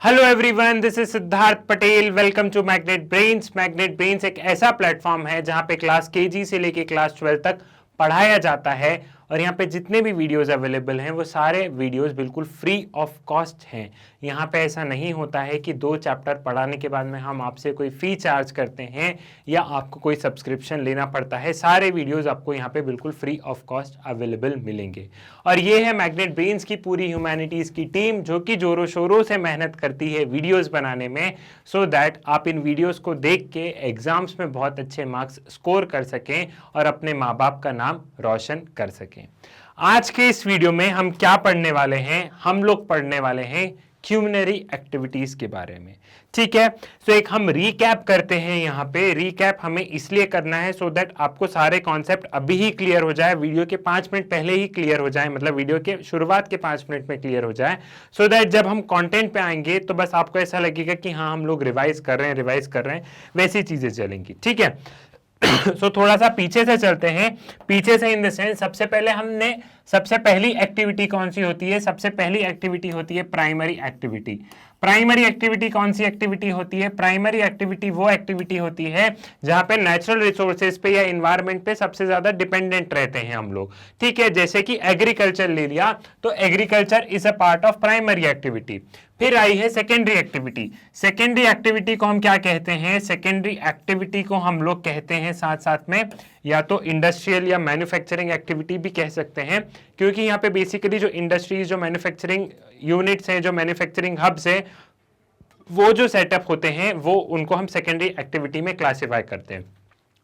Hello everyone, this is Siddharth Patel. Welcome to Magnet Brains. Magnet Brains एक ऐसा platform है जहां पे क्लास केजी से लेके क्लास 12 तक पढ़ाया जाता है और यहाँ पे जितने भी वीडियोस अवेलेबल हैं वो सारे वीडियोस बिल्कुल फ्री ऑफ कॉस्ट हैं। यहाँ पे ऐसा नहीं होता है कि 2 चैप्टर पढ़ाने के बाद में हम आपसे कोई फी चार्ज करते हैं या आपको कोई सब्सक्रिप्शन लेना पड़ता है। सारे वीडियोस आपको यहाँ पे बिल्कुल फ्री ऑफ कॉस्ट अवेलेबल मिलेंगे। और ये है मैग्नेट ब्रेन्स की पूरी ह्यूमैनिटीज की टीम जो कि जोरों शोरों से मेहनत करती है वीडियोस बनाने में, सो दैट आप इन वीडियोस को देख के एग्जाम्स में बहुत अच्छे मार्क्स स्कोर कर सकें और अपने माँ बाप का नाम रोशन कर सकें। आज के इस वीडियो में हम क्या पढ़ने वाले हैं? हम लोग पढ़ने वाले हैं क्यूमिनरी एक्टिविटीज के बारे में। ठीक है, तो एक हम रीकैप करते हैं। यहाँ पे रीकैप हमें इसलिए करना है सो दैट आपको सारे कॉन्सेप्ट अभी ही क्लियर हो जाए, वीडियो के 5 मिनट पहले ही क्लियर हो जाए, मतलब वीडियो के शुरुआत के 5 मिनट में क्लियर हो जाए, सो दैट जब हम कंटेंट पे आएंगे तो बस आपको ऐसा लगेगा कि हाँ हम लोग रिवाइज कर रहे हैं, वैसी चीजें चलेंगी। ठीक है, सो थोड़ा सा पीछे से चलते हैं। पीछे से इन द सेंस सबसे पहली एक्टिविटी कौन सी होती है? सबसे पहली एक्टिविटी होती है प्राइमरी एक्टिविटी। प्राइमरी एक्टिविटी कौन सी एक्टिविटी होती है? प्राइमरी एक्टिविटी वो एक्टिविटी होती है जहां पे नेचुरल रिसोर्सेज पे या इन्वायरमेंट पे सबसे ज्यादा डिपेंडेंट रहते हैं हम लोग। ठीक है, जैसे कि एग्रीकल्चर ले लिया तो agriculture is a part of primary activity. फिर आई है सेकेंडरी एक्टिविटी। सेकेंडरी एक्टिविटी को हम क्या कहते हैं? सेकेंडरी एक्टिविटी को हम लोग कहते हैं साथ साथ में या तो इंडस्ट्रियल या मैन्युफैक्चरिंग एक्टिविटी भी कह सकते हैं, क्योंकि यहाँ पे बेसिकली जो इंडस्ट्रीज, जो मैन्युफैक्चरिंग यूनिट्स हैं, जो मैन्युफैक्चरिंग हब्स हैं, वो जो सेटअप होते हैं वो उनको हम सेकेंडरी एक्टिविटी में क्लासिफाई करते हैं।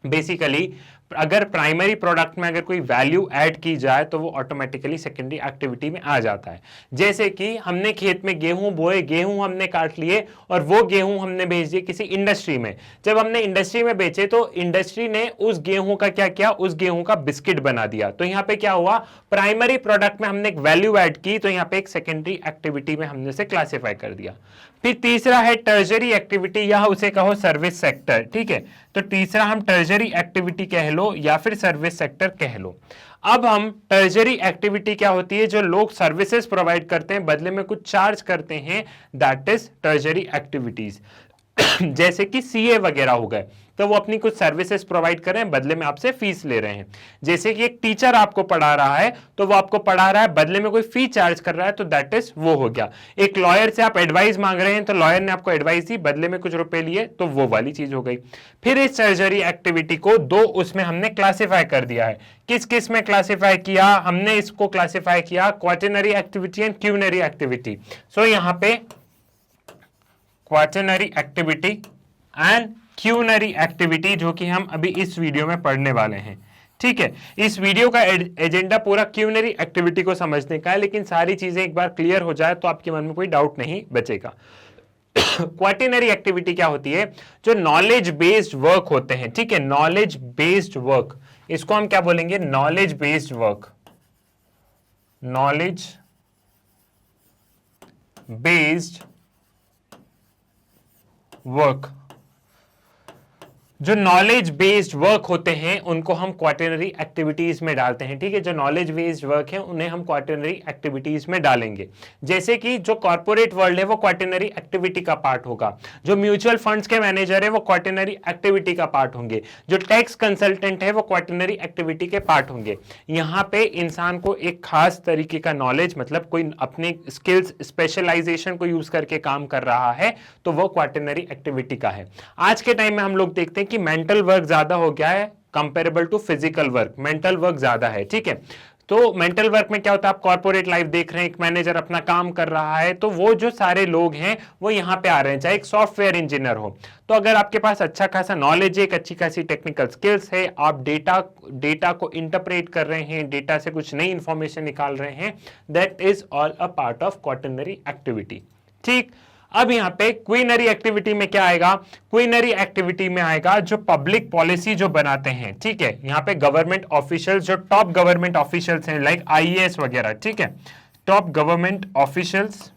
बेसिकली अगर प्राइमरी प्रोडक्ट में अगर कोई वैल्यू ऐड की जाए तो वो ऑटोमेटिकली सेकेंडरी एक्टिविटी में आ जाता है। जैसे कि हमने खेत में गेहूं बोए, गेहूं हमने काट लिए और वो गेहूं हमने भेज दिए किसी इंडस्ट्री में। जब हमने इंडस्ट्री में बेचे तो इंडस्ट्री ने उस गेहूं का क्या किया? उस गेहूं का बिस्किट बना दिया। तो यहाँ पे क्या हुआ? प्राइमरी प्रोडक्ट में हमने एक वैल्यू ऐड की, तो यहाँ पे एक सेकेंडरी एक्टिविटी में हमने उसे क्लासिफाई कर दिया। फिर तीसरा है टर्जरी एक्टिविटी या उसे कहो सर्विस सेक्टर। ठीक है, तो तीसरा हम टर्जरी एक्टिविटी कह लो या फिर सर्विस सेक्टर कह लो। अब हम टर्जरी एक्टिविटी क्या होती है? जो लोग सर्विसेज प्रोवाइड करते हैं, बदले में कुछ चार्ज करते हैं, दैट इज टर्जरी एक्टिविटीज। जैसे कि सीए वगैरह हो गए, तो वो अपनी कुछ सर्विसेज प्रोवाइड कर रहे हैं, बदले में आपसे फीस ले रहे हैं। जैसे कि एक टीचर आपको पढ़ा रहा है तो वो आपको पढ़ा रहा है, बदले में कोई फी चार्ज कर रहा है, तो दैट इज वो हो गया। एक लॉयर से आप एडवाइस मांग रहे हैं तो लॉयर ने आपको एडवाइस दी, बदले में कुछ रुपए लिए, तो वो वाली चीज हो गई। फिर इस टर्जरी एक्टिविटी को दो उसमें हमने क्लासिफाई कर दिया है। किस किस में क्लासिफाई किया हमने? इसको क्लासिफाई किया quaternary activity and quinary activity. सो यहाँ पे quaternary activity and quinary activity जो कि हम अभी इस वीडियो में पढ़ने वाले हैं। ठीक है, इस वीडियो का एजेंडा पूरा क्यूनरी एक्टिविटी को समझने का है, लेकिन सारी चीजें एक बार क्लियर हो जाए तो आपके मन में कोई डाउट नहीं बचेगा। क्वाटरनरी एक्टिविटी क्या होती है? जो नॉलेज बेस्ड वर्क होते हैं। ठीक है, नॉलेज बेस्ड वर्क, इसको हम क्या बोलेंगे? Knowledge based work. Knowledge based work, जो नॉलेज बेस्ड वर्क होते हैं उनको हम क्वाटरनरी एक्टिविटीज में डालते हैं। ठीक है, जो नॉलेज बेस्ड वर्क है उन्हें हम क्वाटरनरी एक्टिविटीज में डालेंगे। जैसे कि जो कॉर्पोरेट वर्ल्ड है वो क्वाटरनरी एक्टिविटी का पार्ट होगा, जो म्यूचुअल फंड्स के मैनेजर है वो क्वाटरनरी एक्टिविटी का पार्ट होंगे, जो टैक्स कंसल्टेंट है वो क्वाटरनरी एक्टिविटी के पार्ट होंगे। यहाँ पे इंसान को एक खास तरीके का नॉलेज, मतलब कोई अपने स्किल्स स्पेशलाइजेशन को यूज करके काम कर रहा है, तो वो क्वाटरनरी एक्टिविटी का है। आज के टाइम में हम लोग देखते हैं कि मेंटल वर्क ज्यादा हो गया है comparable to physical work. Mental work ज्यादा है। ठीक है, तो मेंटल वर्क में क्या होता है? आप कॉर्पोरेट लाइफ देख रहे हैं, एक मैनेजर अपना काम कर रहा है, तो वो जो सारे लोग हैं वो यहां पे आ रहे हैं, चाहे एक सॉफ्टवेयर इंजीनियर हो। तो अगर आपके पास अच्छा खासा नॉलेज है, एक अच्छी खासी टेक्निकल स्किल्स है, आप डेटा को इंटरप्रेट कर रहे हैं, डेटा से कुछ नई इंफॉर्मेशन निकाल रहे हैं, that is all a part of quaternary activity. ठीक, अब यहां पे क्वीनरी एक्टिविटी में क्या आएगा? क्वीनरी एक्टिविटी में आएगा जो पब्लिक पॉलिसी जो बनाते हैं। ठीक है, यहां पे गवर्नमेंट ऑफिशियल्स, जो टॉप गवर्नमेंट ऑफिशियल्स हैं, लाइक आईएएस वगैरह। ठीक है, top government officials,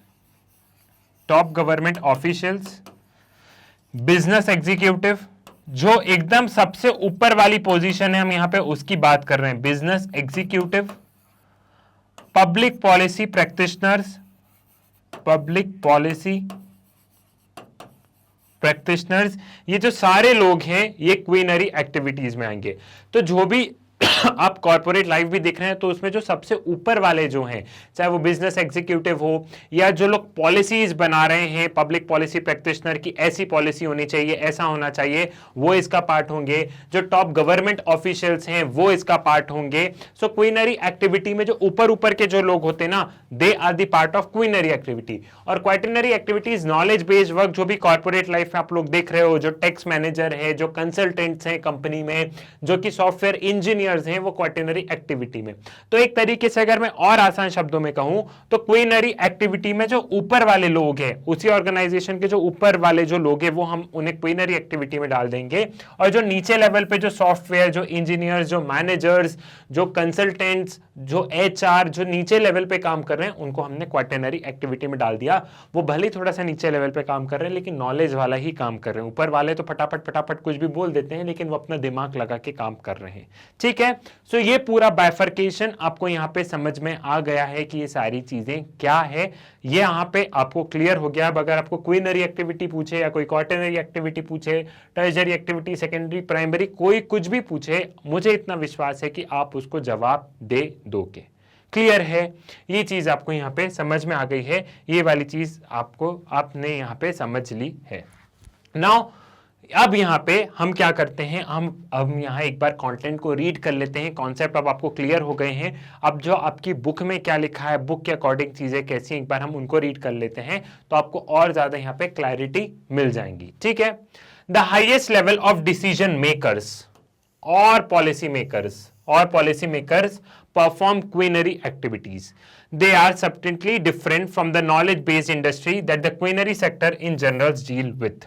business executive, जो एकदम सबसे ऊपर वाली पोजीशन है, हम यहां पे उसकी बात कर रहे हैं, business executive, public policy practitioners, public policy practitioners, ये जो सारे लोग हैं ये क्वीनरी एक्टिविटीज में आएंगे। तो जो भी आप कॉर्पोरेट लाइफ भी देख रहे हैं तो उसमें जो सबसे ऊपर वाले जो हैं, चाहे वो बिजनेस एग्जीक्यूटिव हो या जो लोग पॉलिसीज बना रहे हैं, पब्लिक पॉलिसी प्रैक्टिशनर की ऐसी पॉलिसी होनी चाहिए, ऐसा होना चाहिए, वो इसका पार्ट होंगे। जो टॉप गवर्नमेंट ऑफिशियल्स हैं वो इसका पार्ट होंगे। सो क्वीनरी एक्टिविटी में जो ऊपर ऊपर के जो लोग होते हैं ना, they are the part of quinary activity. और quaternary activities knowledge based work जो भी कॉर्पोरेट लाइफ में आप लोग देख रहे हो, जो टैक्स मैनेजर है, जो कंसल्टेंट्स हैं कंपनी में, जो कि सॉफ्टवेयर इंजीनियर हैं, वो क्वाटरनरी एक्टिविटी में। तो एक तरीके से अगर मैं और आसान शब्दों में कहूं तो क्वीनरी एक्टिविटी में जो ऊपर वाले लोग हैं, उसी ऑर्गेनाइजेशन के जो ऊपर वाले जो लोग हैं, वो हम उन्हें क्वीनरी एक्टिविटी में डाल देंगे। और जो नीचे लेवल पे जो सॉफ्टवेयर, जो इंजीनियर्स, जो मैनेजर्स, जो कंसल्टेंट्स, जो एचआर, जो नीचे लेवल पे काम कर रहे हैं, उनको हमने क्वाटरनरी एक्टिविटी में डाल दिया। वो भले थोड़ा सा नीचे लेवल पे काम कर रहे हैं लेकिन नॉलेज वाला ही काम कर रहे हैं। ऊपर वाले तो फटाफट फटाफट कुछ भी बोल देते हैं लेकिन वो अपना दिमाग लगा के काम कर रहे हैं। ठीक है। सो ये पूरा बाइफर्केशन आपको यहां पे समझ में आ गया है कि ये सारी चीजें क्या है, ये यहां पे आपको क्लियर हो गया। अब अगर आपको क्वीनरी एक्टिविटी पूछे या कोई क्वाटरनरी एक्टिविटी पूछे, टर्शरी एक्टिविटी, सेकेंडरी, प्राइमरी, कोई कुछ भी पूछे, मुझे इतना विश्वास है कि आप उसको जवाब दे दोगे। क्लियर है? ये चीज आपको यहां पे समझ में आ गई है, ये वाली चीज आपने यहां पे समझ ली है। नाउ अब यहां पे हम क्या करते हैं, हम यहां एक बार कंटेंट को रीड कर लेते हैं। कॉन्सेप्ट अब आपको क्लियर हो गए हैं। अब जो आपकी बुक में क्या लिखा है, बुक के अकॉर्डिंग चीजें कैसी, एक बार हम उनको रीड कर लेते हैं तो आपको और ज्यादा यहां पे क्लैरिटी मिल जाएंगी। ठीक है। The highest level of decision makers और policy makers perform quinary activities. They are substantially different from the knowledge-based industry that the quinary sector in general deal with.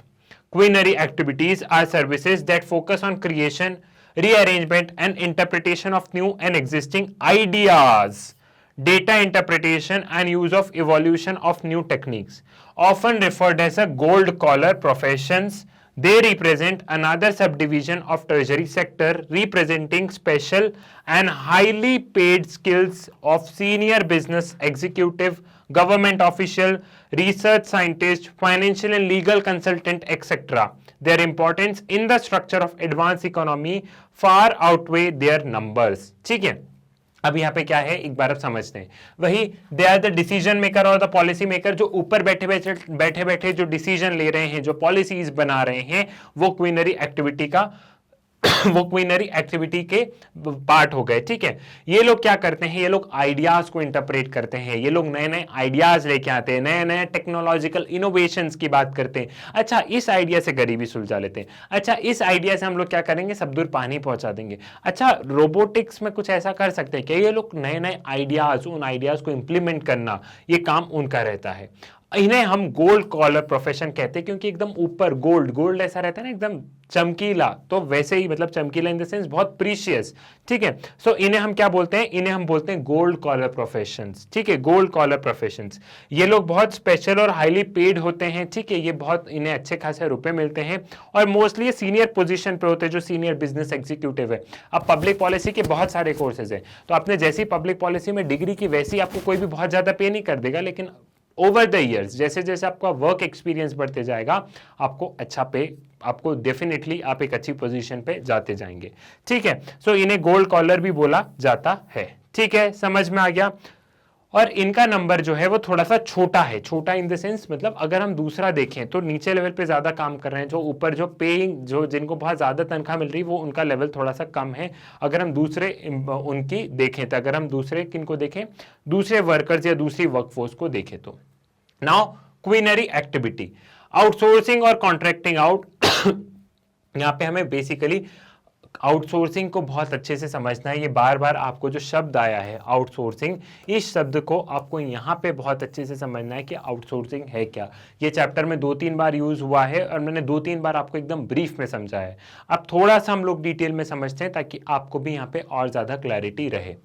Quinary activities are services that focus on creation, rearrangement, and interpretation of new and existing ideas, data interpretation, and use of evolution of new techniques, often referred as a gold-collar professions. They represent another subdivision of tertiary sector, representing special and highly paid skills of senior business executive, government official, research scientist, financial and legal consultant, etc. Their importance in the structure of advanced economy far outweigh their numbers. ठीक है। अब यहाँ पे क्या है, एक बार अब समझते हैं। वही they are the decision maker और द पॉलिसी मेकर, जो ऊपर बैठे बैठे जो डिसीजन ले रहे हैं, जो पॉलिसीज बना रहे हैं, वो क्वीनरी एक्टिविटी का वो क्वीनरी एक्टिविटी के पार्ट हो गए। ठीक है। ये लोग क्या करते हैं, ये लोग आइडियाज को इंटरप्रेट करते हैं, ये लोग नए नए आइडियाज लेके आते हैं, नए नए टेक्नोलॉजिकल इनोवेशंस की बात करते हैं। अच्छा, इस आइडिया से गरीबी सुलझा लेते हैं। अच्छा, इस आइडिया से हम लोग क्या करेंगे, सब दूर पानी पहुंचा देंगे। अच्छा, रोबोटिक्स में कुछ ऐसा कर सकते हैं कि ये लोग नए नए आइडियाज, उन आइडियाज को इंप्लीमेंट करना, ये काम उनका रहता है। इन्हें हम गोल्ड कॉलर प्रोफेशन कहते हैं क्योंकि एकदम ऊपर गोल्ड ऐसा रहता है ना, एकदम चमकीला, तो वैसे ही मतलब चमकीला इन द सेंस बहुत प्रीशियस। ठीक है। सो इन्हें हम क्या बोलते हैं, इन्हें हम बोलते हैं गोल्ड कॉलर प्रोफेशंस। ठीक है, गोल्ड कॉलर प्रोफेशंस। ये लोग बहुत स्पेशल और हाईली पेड होते हैं। ठीक है, ये बहुत, इन्हें अच्छे खासे रुपए मिलते हैं और मोस्टली ये सीनियर पोजीशन पे होते हैं, जो सीनियर बिजनेस एग्जीक्यूटिव है। अब पब्लिक पॉलिसी के बहुत सारे कोर्सेज है, तो आपने जैसी पब्लिक पॉलिसी में डिग्री की वैसी आपको कोई भी बहुत ज्यादा पे नहीं कर देगा, लेकिन ओवर द ईयर्स जैसे जैसे आपका वर्क एक्सपीरियंस बढ़ते जाएगा, आपको अच्छा पे, आपको डेफिनेटली आप एक अच्छी पोजीशन पे जाते जाएंगे। ठीक है। सो इन्हें गोल्ड कॉलर भी बोला जाता है। ठीक है, समझ में आ गया। और इनका नंबर जो है वो थोड़ा सा छोटा है, छोटा इन द सेंस मतलब अगर हम दूसरा देखें तो नीचे लेवल पे ज्यादा काम कर रहे हैं, जो ऊपर जो पेइंग, जो जिनको बहुत ज्यादा तनख्वाह मिल रही है, वो उनका लेवल थोड़ा सा कम है। अगर हम दूसरे उनकी देखें तो, अगर हम दूसरे किनको देखें, दूसरे वर्कर्स या दूसरी वर्कफोर्स को देखें तो। नाउ क्वीनरी एक्टिविटी, आउटसोर्सिंग और कॉन्ट्रैक्टिंग आउट। यहां पे हमें बेसिकली आउटसोर्सिंग को बहुत अच्छे से समझना है। ये बार बार आपको जो शब्द आया है आउटसोर्सिंग, इस शब्द को आपको यहाँ पे बहुत अच्छे से समझना है कि आउटसोर्सिंग है क्या। ये चैप्टर में 2-3 बार यूज हुआ है और मैंने 2-3 बार आपको एकदम ब्रीफ में समझा है। अब थोड़ा सा हम लोग डिटेल में समझते हैं ताकि आपको भी यहाँ पे और ज्यादा क्लैरिटी रहे।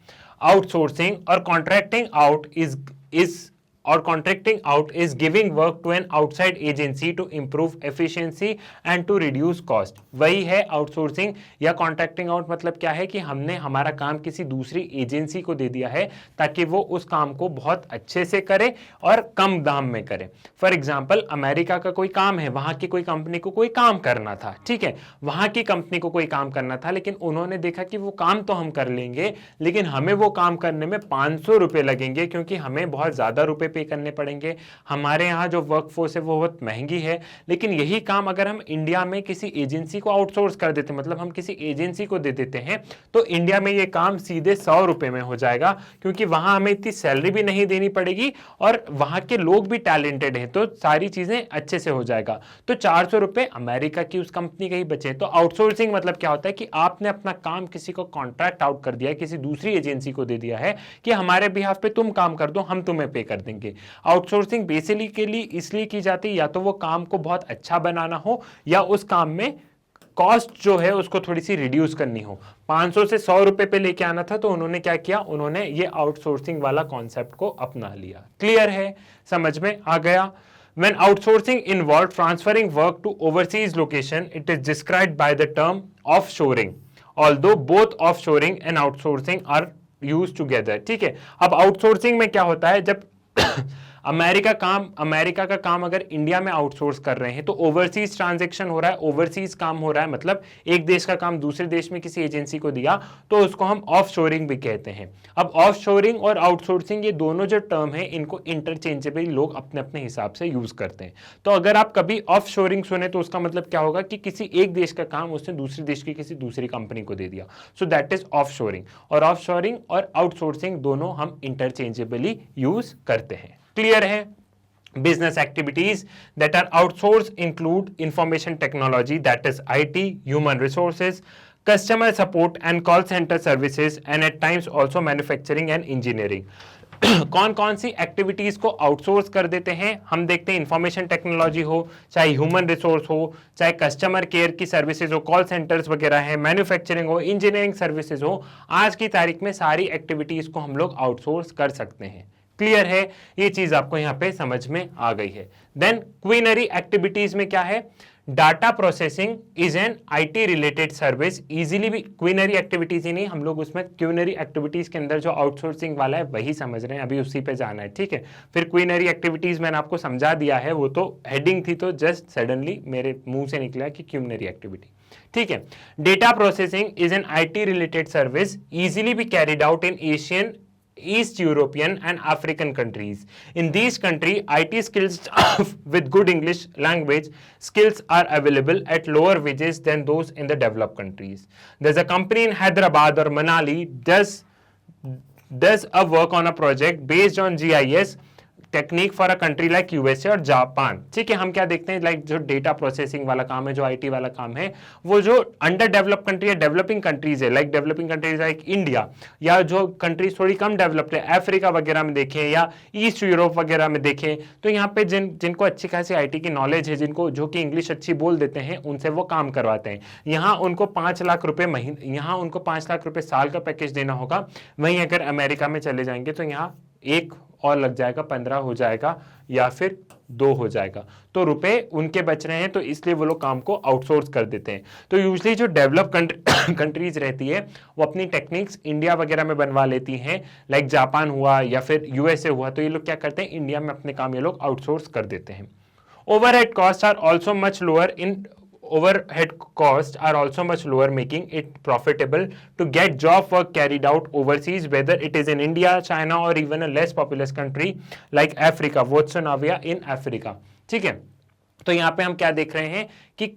आउटसोर्सिंग और कॉन्ट्रैक्टिंग आउट इज और contracting out is giving work to an outside agency to improve efficiency and to reduce cost. वही है आउटसोर्सिंग या कॉन्ट्रैक्टिंग आउट। मतलब क्या है कि हमने हमारा काम किसी दूसरी एजेंसी को दे दिया है ताकि वो उस काम को बहुत अच्छे से करे और कम दाम में करे। फॉर एग्जाम्पल, अमेरिका का कोई काम है, वहां की कोई कंपनी को कोई काम करना था, ठीक है, वहां की कंपनी को कोई काम करना था, लेकिन उन्होंने देखा कि वो काम तो हम कर लेंगे लेकिन हमें वो काम करने में 500 रुपए लगेंगे क्योंकि हमें बहुत ज्यादा रुपए पे करने पड़ेंगे। हमारे यहाँ जो वर्कफोर्स है वो बहुत महंगी है। लेकिन यही काम अगर हम इंडिया में किसी एजेंसी को आउटसोर्स कर देते, मतलब हम किसी एजेंसी को दे देते हैं, तो इंडिया में ये काम सीधे 100 रुपए में हो जाएगा क्योंकि वहां हमें इतनी सैलरी भी नहीं देनी पड़ेगी और वहां के लोग भी टैलेंटेड हैं, तो सारी चीजें अच्छे से हो जाएगा। तो 400 रुपए अमेरिका की उस कंपनी के ही बचे। तो आउटसोर्सिंग मतलब क्या होता है कि आपने अपना काम किसी को कॉन्ट्रैक्ट आउट कर दिया, किसी दूसरी एजेंसी को दे दिया है कि हमारे बिहाफ पे तुम काम कर दो, हम तुम्हें पे कर देंगे। आउटसोर्सिंग बेसिकली इसलिए की जाती है या तो वो काम को बहुत अच्छा बनाना हो या उस काम में कॉस्ट जो है उसको थोड़ी सी रिड्यूस करनी हो। 500 से 100 रुपए पे लेके आना था तो उन्होंने क्या किया, उन्होंने ये आउटसोर्सिंग वाला कॉन्सेप्ट को अपना लिया। क्लियर है, समझ में आ गया। When outsourcing involved transferring work to overseas location, it is described by the term offshoring. Although both offshoring and outsourcing are used together. ठीक है, अब आउटसोर्सिंग में क्या होता है, जब अमेरिका का काम अगर इंडिया में आउटसोर्स कर रहे हैं तो ओवरसीज ट्रांजैक्शन हो रहा है, ओवरसीज काम हो रहा है, मतलब एक देश का काम दूसरे देश में किसी एजेंसी को दिया तो उसको हम ऑफशोरिंग भी कहते हैं। अब ऑफशोरिंग और आउटसोर्सिंग ये दोनों जो टर्म है इनको इंटरचेंजेबल लोग अपने अपने हिसाब से यूज करते हैं। तो अगर आप कभी ऑफशोरिंग सुने तो उसका मतलब क्या होगा कि किसी एक देश का काम उसने दूसरे देश की किसी दूसरी कंपनी को दे दिया, सो दैट इज ऑफशोरिंग। और ऑफशोरिंग और आउटसोर्सिंग दोनों हम इंटरचेंजेबली यूज करते हैं। क्लियर है। Business activities that are outsourced include information technology, that is IT, human resources, customer support and call center services, and at times also manufacturing and engineering. कौन कौन सी activities को outsource कर देते हैं हम देखते हैं। इंफॉर्मेशन टेक्नोलॉजी हो, चाहे ह्यूमन रिसोर्स हो, चाहे कस्टमर केयर की सर्विसेज हो, कॉल सेंटर्स वगैरह है, मैन्युफैक्चरिंग हो, इंजीनियरिंग सर्विसेज हो, आज की तारीख में सारी एक्टिविटीज को हम लोग आउटसोर्स कर सकते हैं। क्लियर है, ये चीज आपको यहां पे समझ में आ गई है। देन क्वीनरी एक्टिविटीज में क्या है, data processing is an IT related service. Easily भी क्वीनरी एक्टिविटीज ही नहीं, हम लोग उसमें क्वीनरी एक्टिविटीज के अंदर जो आउटसोर्सिंग वाला है वही समझ रहे हैं, अभी उसी पे जाना है, ठीक है। फिर क्वीनरी एक्टिविटीज मैंने आपको समझा दिया है, वो तो हेडिंग थी तो जस्ट सडनली मेरे मुंह से निकला कि क्वीनरी एक्टिविटी, ठीक है। Data processing is an IT related service easily be carried out in Asian, East European and African countries. In these countries, IT skills with good English language skills are available at lower wages than those in the developed countries. There's a company in Hyderabad or Manali does a work on a project based on GIS technique for a country like USA और Japan. ठीक है, हम क्या देखते हैं, like जो data processing वाला काम है, जो आईटी वाला काम है, वो जो अंडर डेवलप कंट्री है, डेवलपिंग कंट्रीज है, like developing countries like India, या जो कंट्रीज थोड़ी कम डेवलप्ड है, अफ्रीका वगैरह में देखें या ईस्ट यूरोप वगैरह में देखें, तो यहाँ पे जिनको अच्छी खासी आईटी की नॉलेज है, जिनको जो कि इंग्लिश अच्छी बोल देते हैं, उनसे वो काम करवाते हैं। यहाँ उनको 5 लाख रुपए महीने, यहाँ उनको 5 लाख रुपए साल का पैकेज देना होगा। वहीं अगर अमेरिका में चले जाएंगे तो यहाँ एक और लग जाएगा, 15 हो जाएगा या फिर 2 हो जाएगा, तो रुपए उनके बच रहे हैं, तो इसलिए वो लोग काम को आउटसोर्स कर देते हैं। तो यूजली जो डेवलप कंट्रीज रहती है वो अपनी टेक्निक्स इंडिया वगैरह में बनवा लेती हैं, लाइक जापान हुआ या फिर यूएसए हुआ, तो ये लोग क्या करते हैं, इंडिया में अपने काम ये लोग आउटसोर्स कर देते हैं। Overhead cost are also much lower in overhead costs are also much lower, making it profitable to get job work carried out overseas, whether it is in India, China or even a less populous country like Africa, Botswana in Africa। ठीक है, तो यहाँ पे हम क्या देख रहे हैं कि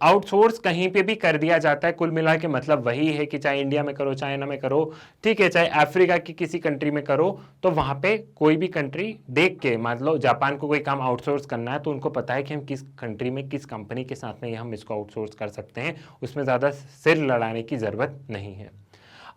आउटसोर्स कहीं पे भी कर दिया जाता है। कुल मिला के मतलब वही है कि चाहे इंडिया में करो, चाइना में करो, ठीक है, चाहे अफ्रीका की किसी कंट्री में करो, तो वहां पे कोई भी कंट्री देख के, मान लो जापान को कोई काम आउटसोर्स करना है तो उनको पता है कि हम किस कंट्री में किस कंपनी के साथ में हम इसको आउटसोर्स कर सकते हैं, उसमें ज्यादा सिर लड़ाने की जरूरत नहीं है।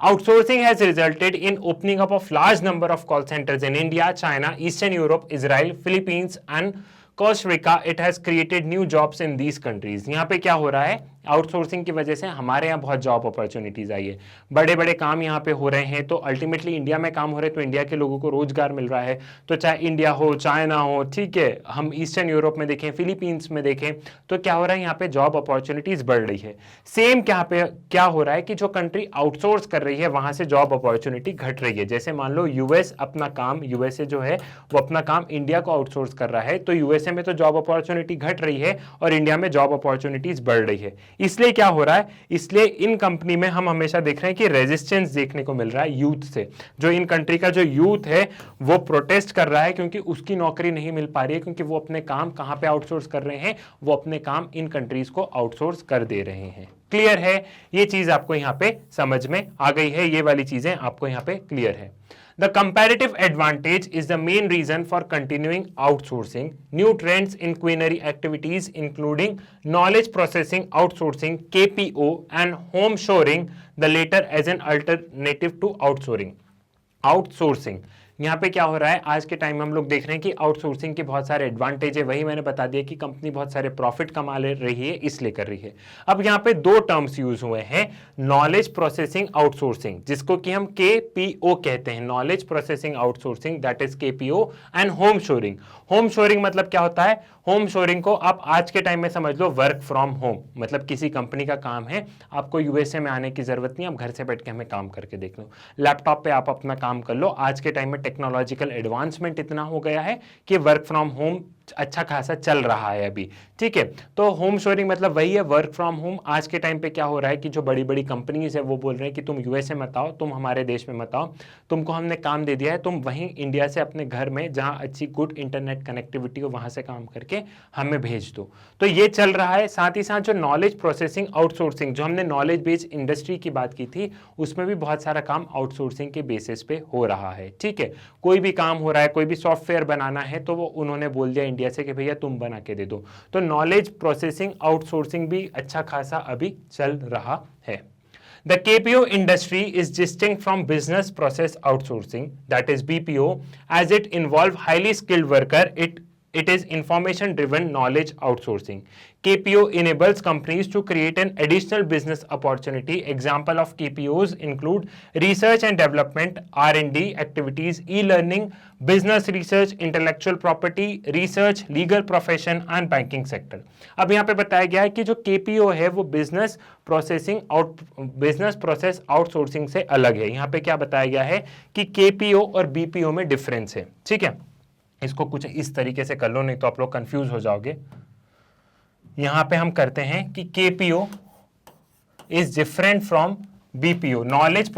Outsourcing has resulted in opening up of large number of call centers in India, China, Eastern Europe, Israel, Philippines and Costa Rica. It has created new jobs in these countries. यहाँ पे क्या हो रहा है आउटसोर्सिंग की वजह से हमारे यहाँ बहुत जॉब अपॉर्चुनिटीज आई है, बड़े बड़े काम यहाँ पे हो रहे हैं। तो अल्टीमेटली इंडिया में काम हो रहे हैं तो इंडिया के लोगों को रोजगार मिल रहा है। तो चाहे इंडिया हो, चाइना हो, ठीक है, हम ईस्टर्न यूरोप में देखें, फिलीपींस में देखें, तो क्या हो रहा है, यहाँ पे जॉब अपॉर्चुनिटीज बढ़ रही है। सेम क्या हो रहा है कि जो कंट्री आउटसोर्स कर रही है वहां से जॉब अपॉर्चुनिटी घट रही है। जैसे मान लो यूएस अपना काम, यूएसए जो है वो अपना काम इंडिया को आउटसोर्स कर रहा है, तो यूएसए में तो जॉब अपॉर्चुनिटी घट रही है और इंडिया में जॉब अपॉर्चुनिटीज बढ़ रही है। इसलिए क्या हो रहा है, इसलिए इन कंपनी में हम हमेशा देख रहे हैं कि रेजिस्टेंस देखने को मिल रहा है यूथ से। जो इन कंट्री का जो यूथ है वो प्रोटेस्ट कर रहा है क्योंकि उसकी नौकरी नहीं मिल पा रही है, क्योंकि वो अपने काम कहां पे आउटसोर्स कर रहे हैं, वो अपने काम इन कंट्रीज को आउटसोर्स कर दे रहे हैं। क्लियर है, ये चीज आपको यहां पे समझ में आ गई है, ये वाली चीजें आपको यहां पे क्लियर है। The comparative advantage is the main reason for continuing outsourcing. New trends in culinary activities including knowledge processing outsourcing, KPO, and home shoring, the latter as an alternative to outsourcing. Outsourcing यहाँ पे क्या हो रहा है, आज के time में हम लोग देख रहे हैं कि आउटसोर्सिंग के बहुत सारे एडवांटेज है। वही मैंने बता दिया कि कंपनी बहुत सारे प्रॉफिट कमा ले रही है, इसलिए कर रही है। अब यहाँ पे दो टर्म्स यूज हुए हैं, नॉलेज प्रोसेसिंग आउटसोर्सिंग, जिसको कि हम KPO कहते हैं, knowledge processing outsourcing, that is KPO, and home shoring. Home shoring मतलब क्या होता है, होम शोरिंग को आप आज के टाइम में समझ लो वर्क फ्रॉम होम, मतलब किसी कंपनी का काम है, आपको यूएसए में आने की जरूरत नहीं, आप घर से बैठ के हमें काम करके देख लो, लैपटॉप पे आप अपना काम कर लो। आज के टाइम में टेक्नोलॉजिकल एडवांसमेंट इतना हो गया है कि वर्क फ्रॉम होम अच्छा खासा चल रहा है अभी, ठीक है। तो होम शोरिंग मतलब वही है, वर्क फ्रॉम होम। आज के टाइम पे क्या हो रहा है कि जो बड़ी बड़ी कंपनीज है वो बोल रहे हैं कि तुम यूएसए मत आओ, तुम हमारे देश में मत आओ, तुमको हमने काम दे दिया है, तुम वहीं इंडिया से अपने घर में जहां अच्छी गुड इंटरनेट कनेक्टिविटी हो वहां से काम करके हमें भेज दो। तो ये चल रहा है। साथ ही साथ जो नॉलेज प्रोसेसिंग आउटसोर्सिंग, जो हमने नॉलेज बेस्ड इंडस्ट्री की बात की थी, उसमें भी बहुत सारा काम आउटसोर्सिंग के बेसिस पे हो रहा है, ठीक है। कोई भी काम हो रहा है, कोई भी सॉफ्टवेयर बनाना है, तो वो उन्होंने बोल दिया इंडिया से कि भैया तुम बना के दे दो। तो नॉलेज प्रोसेसिंग आउटसोर्सिंग भी अच्छा खासा अभी चल रहा है। The KPO industry is distinct from business process outsourcing, that is BPO, as it involves highly skilled worker. It is information driven knowledge outsourcing. KPO enables companies to create an additional business opportunity. Example of KPOs include research and development, R&D activities, e-learning, business research, intellectual property, research, legal profession and banking sector. अब यहाँ पे बताया गया है कि जो KPO है वो बिजनेस प्रोसेस आउटसोर्सिंग से अलग है। यहाँ पे क्या बताया गया है कि KPO और BPO में डिफरेंस है, ठीक है। इसको कुछ इस तरीके से कर लो, नहीं तो आप लोग कंफ्यूज हो जाओगे। यहां पे हम करते हैं कि KPO is different from BPO, knowledge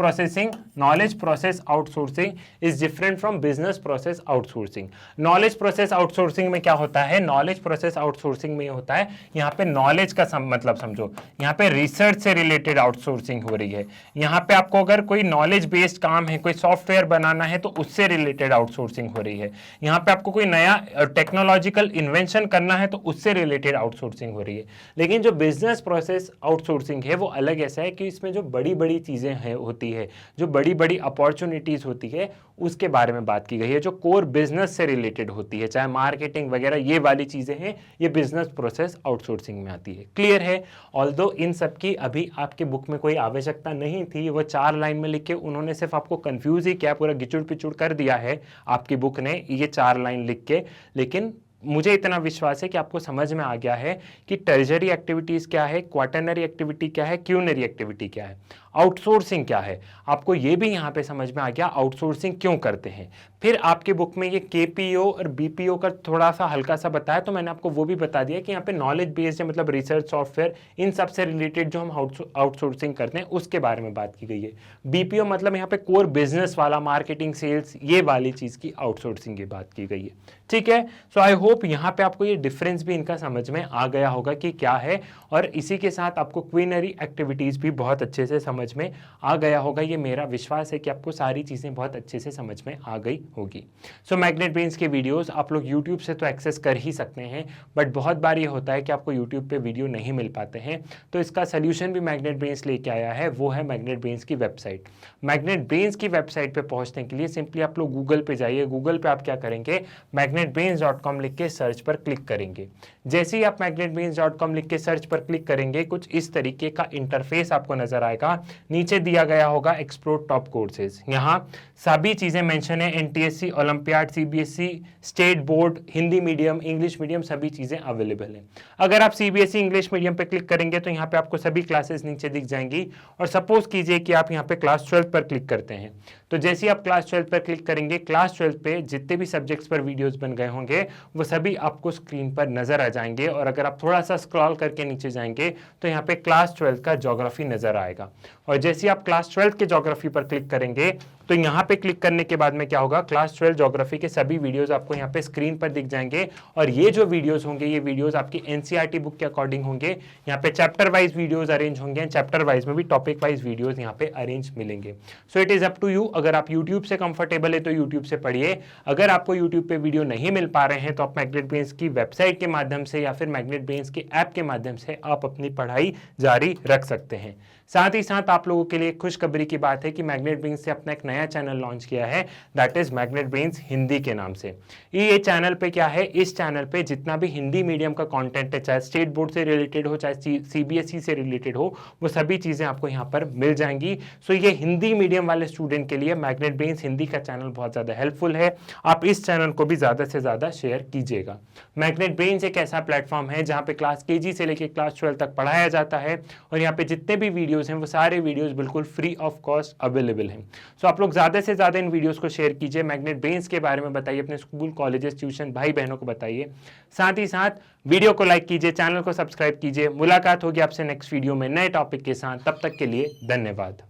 process outsourcing is different from business process outsourcing. knowledge process outsourcing में क्या होता है, knowledge process outsourcing में होता है, यहाँ पे knowledge का मतलब समझो, यहाँ पे research से related outsourcing हो रही है। यहाँ पे आपको अगर कोई knowledge based काम है, कोई सॉफ्टवेयर बनाना है, तो उससे related outsourcing हो रही है। यहाँ पे आपको कोई नया टेक्नोलॉजिकल इन्वेंशन करना है, तो उससे related outsourcing हो रही है। लेकिन जो business process outsourcing है वो अलग ऐसा है कि इसमें जो बड़ी बड़ी चीजें हैं होती है, जो बड़ी बड़ी अपॉर्चुनिटीज होती है, उसके बारे में बात की गई है, जो कोर बिजनेस से रिलेटेड होती है, चाहे मार्केटिंग वगैरह ये वाली चीजें हैं, ये बिजनेस प्रोसेस आउटसोर्सिंग में आती है। क्लियर है। ऑल्दो इन सब की अभी आपके बुक में कोई आवश्यकता नहीं थी, वो 4 लाइन में लिख के उन्होंने सिर्फ आपको कंफ्यूज ही क्या, पूरा गिचुड़ पिचुड़ कर दिया है आपकी बुक ने ये 4 लाइन लिख के। लेकिन मुझे इतना विश्वास है कि आपको समझ में आ गया है कि टर्जरी एक्टिविटीज क्या है, क्वाटरनरी एक्टिविटी क्या है, क्यूनरी एक्टिविटी क्या है, आउटसोर्सिंग क्या है। आपको ये भी यहाँ पे समझ में आ गया आउटसोर्सिंग क्यों करते हैं। फिर आपके बुक में ये KPO और BPO का थोड़ा सा हल्का सा बताया, तो मैंने आपको वो भी बता दिया कि यहाँ पे नॉलेज बेस्ड है, मतलब रिसर्च सॉफ्टवेयर, इन सब से रिलेटेड जो हम आउटसोर्सिंग करते हैं उसके बारे में बात की गई है। BPO मतलब यहाँ पे कोर बिजनेस वाला, मार्केटिंग, सेल्स, ये वाली चीज की आउटसोर्सिंग की बात की गई है, ठीक है। सो आई होप यहाँ पे आपको ये डिफरेंस भी इनका समझ में आ गया होगा कि क्या है, और इसी के साथ आपको क्वीनरी एक्टिविटीज भी बहुत अच्छे से समझ समझ में आ गया होगा। ये मेरा विश्वास है कि आपको सारी चीज़ें बहुत अच्छे से समझ में आ गई होगी। सो मैग्नेट ब्रेन्स के वीडियोस आप लोग यूट्यूब से तो एक्सेस कर ही सकते हैं, बट बहुत बार ये होता है कि आपको यूट्यूब पे वीडियो नहीं मिल पाते हैं। तो इसका सोल्यूशन भी मैग्नेट ब्रेन्स लेके आया है, वो है मैग्नेट ब्रेन्स की वेबसाइट। मैग्नेट ब्रेन्स की वेबसाइट पे पहुंचने के लिए सिंपली आप लोग गूगल पे जाइए। गूगल पे आप क्या करेंगे, magnetbrains.com लिख के सर्च पर क्लिक करेंगे। जैसे ही आप magnetbrains.com लिख के सर्च पर क्लिक करेंगे, कुछ इस तरीके का इंटरफेस आपको नजर आएगा। नीचे दिया गया होगा एक्सप्लोर टॉप कोर्सेज, यहाँ सभी चीजें मेंशन है, NTSC, olympiad, CBSE, state board, Hindi medium, English medium, सभी चीजें अवेलेबल है। अगर आप सीबीएसई इंग्लिश मीडियम पे क्लिक करेंगे तो यहाँ पे आपको सभी क्लासेस नीचे दिख जाएंगी। और सपोज कीजिए कि आप यहाँ पे क्लास 12 पर क्लिक करते हैं, तो जैसे ही आप क्लास 12 पर क्लिक करेंगे, क्लास 12 पे जितने भी सब्जेक्ट्स पर वीडियोस बन गए होंगे वो सभी आपको स्क्रीन पर नजर आ जाएंगे। और अगर आप थोड़ा सा स्क्रॉल करके नीचे जाएंगे तो यहाँ पे क्लास 12 का ज्योग्राफी नजर आएगा। और जैसे ही आप क्लास 12 के ज्योग्राफी पर क्लिक करेंगे तो यहाँ पे क्लिक करने के बाद में क्या होगा, क्लास 12 ज्योग्राफी के सभी वीडियोस आपको यहाँ पे स्क्रीन पर दिख जाएंगे। और ये जो वीडियोस होंगे, ये वीडियोस आपकी एनसीईआरटी बुक के अकॉर्डिंग होंगे। यहाँ पे चैप्टर वाइज वीडियोस अरेंज होंगे, चैप्टर वाइज में भी टॉपिक वाइज वीडियोस यहाँ पे अरेंज मिलेंगे। So it is up to you. अगर आप यूट्यूब से कंफर्टेबल है तो यूट्यूब से पढ़िए। अगर आपको यूट्यूब पे वीडियो नहीं मिल पा रहे हैं तो आप मैग्नेट ब्रेन्स की वेबसाइट के माध्यम से या फिर मैग्नेट ब्रेन्स के ऐप के माध्यम से आप अपनी पढ़ाई जारी रख सकते हैं। साथ ही साथ आप लोगों के लिए खुशखबरी की बात है कि मैग्नेट ब्रेन्स से अपना एक नया चैनल लॉन्च किया है, that is magnet brains Hindi के नाम से। ये चैनल पे क्या है, इस चैनल पे जितना भी हिंदी मीडियम का कंटेंट है, चाहे स्टेट बोर्ड से रिलेटेड हो, चाहे सीबीएसई से रिलेटेड हो, वो सभी चीजें आपको यहाँ पर मिल जाएंगी। सो ये हिंदी मीडियम वाले स्टूडेंट के लिए मैग्नेट ब्रेन्स हिंदी का चैनल बहुत ज्यादा हेल्पफुल है। आप इस चैनल को भी ज्यादा से ज्यादा शेयर कीजिएगा। मैग्नेट ब्रेन्स एक ऐसा प्लेटफॉर्म है जहाँ पे क्लास केजी से लेकर क्लास 12 तक पढ़ाया जाता है। और यहाँ पे जितने भी वीडियोस हैं वो सारे वीडियोस बिल्कुल फ्री ऑफ कॉस्ट अवेलेबल हैं। सो आप लोग ज्यादा से ज्यादा इन वीडियोस को शेयर कीजिए, मैग्नेट ब्रेन्स के बारे में बताइए, अपने स्कूल, कॉलेजेस, ट्यूशन भाई बहनों को बताइए। साथ ही साथ वीडियो को लाइक कीजिए, चैनल को सब्सक्राइब कीजिए। मुलाकात होगी आपसे नेक्स्ट वीडियो में नए टॉपिक के साथ। तब तक के लिए धन्यवाद।